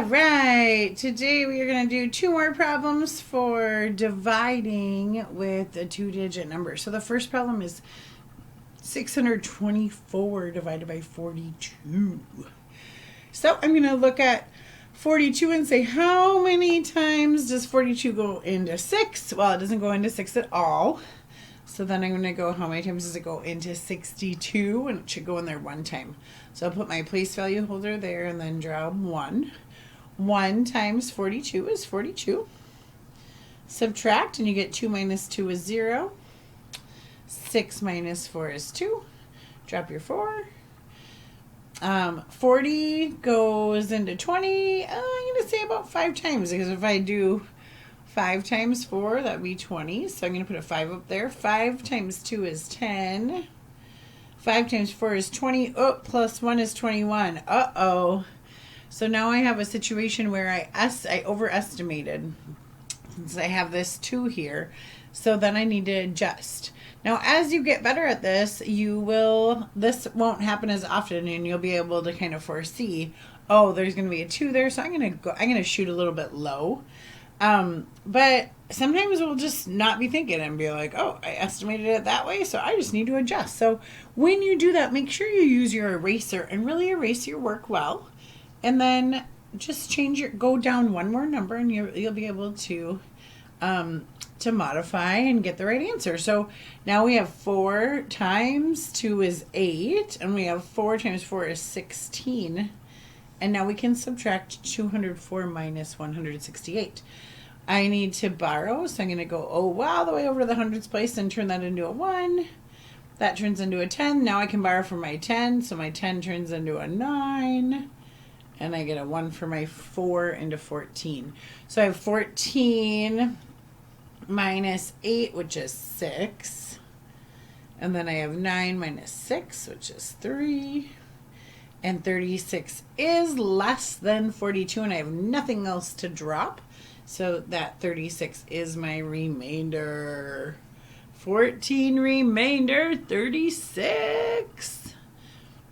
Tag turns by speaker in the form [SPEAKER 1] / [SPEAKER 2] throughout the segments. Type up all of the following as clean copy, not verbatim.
[SPEAKER 1] All right, today we are going to do 2 more problems for dividing with a 2-digit number. So the first problem is 624 divided by 42. So I'm going to look at 42 and say, how many times does 42 go into 6? Well, it doesn't go into 6 at all. So then I'm going to go, how many times does it go into 62? And it should go in there 1 time. So I'll put my place value holder there and then draw 1. 1 times 42 is 42. Subtract and you get 2 minus 2 is 0. 6 minus 4 is 2. Drop your 4. 40 goes into 20. I'm going to say about 5 times, because if I do 5 times 4, that would be 20. So I'm going to put a 5 up there. 5 times 2 is 10. 5 times 4 is 20. Oh, plus 1 is 21. Uh-oh. So now I have a situation where I overestimated, since I have this 2 here. So then I need to adjust. Now, as you get better at this, this won't happen as often, and you'll be able to kind of foresee, oh, there's going to be a 2 there, so I'm going to shoot a little bit low. But sometimes we'll just not be thinking and be like, oh, I estimated it that way, so I just need to adjust. So when you do that, make sure you use your eraser and really erase your work well. And then just go down 1 more number, and you'll be able to modify and get the right answer. So now we have 4 times 2 is 8, and we have 4 times 4 is 16. And now we can subtract 204 minus 168. I need to borrow, so I'm going to go all the way over to the hundreds place and turn that into a 1. That turns into a 10. Now I can borrow from my 10, so my 10 turns into a 9. And I get a 1 for my 4 into 14. So I have 14 minus 8, which is 6. And then I have 9 minus 6, which is 3. And 36 is less than 42, and I have nothing else to drop. So that 36 is my remainder. 14 remainder, 36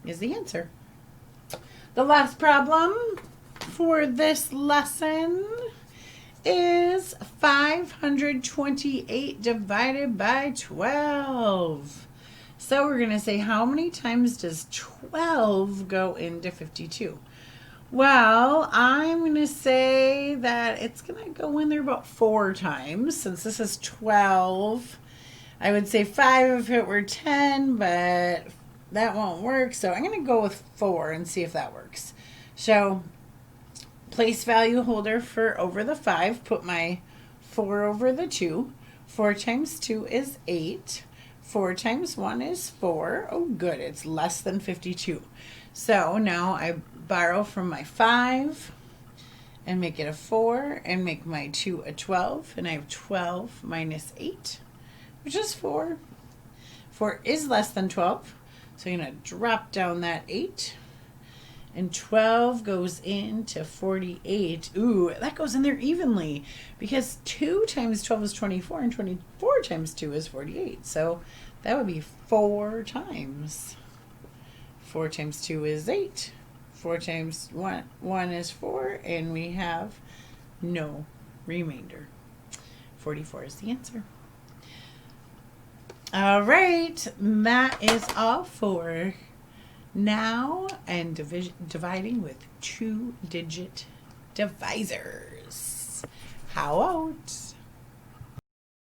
[SPEAKER 1] is the answer. The last problem for this lesson is 528 divided by 12. So we're going to say, how many times does 12 go into 52? Well, I'm going to say that it's going to go in there about 4 times. Since this is 12, I would say 5 if it were 10, but that won't work. So I'm going to go with 4 and see if that works. So place value holder for over the 5, put my 4 over the 2. 4 times 2 is 8. 4 times 1 is 4. Oh, good. It's less than 52. So now I borrow from my 5 and make it a 4 and make my 2 a 12. And I have 12 minus 8, which is 4. 4 is less than 12. So I'm going to drop down that 8. And 12 goes into 48. Ooh, that goes in there evenly, because 2 times 12 is 24, and 24 times 2 is 48. So that would be 4 times. 4 times 2 is 8. 4 times 1 is 4, and we have no remainder. 44 is the answer. All right, that is all for now and dividing with 2-digit divisors. How out?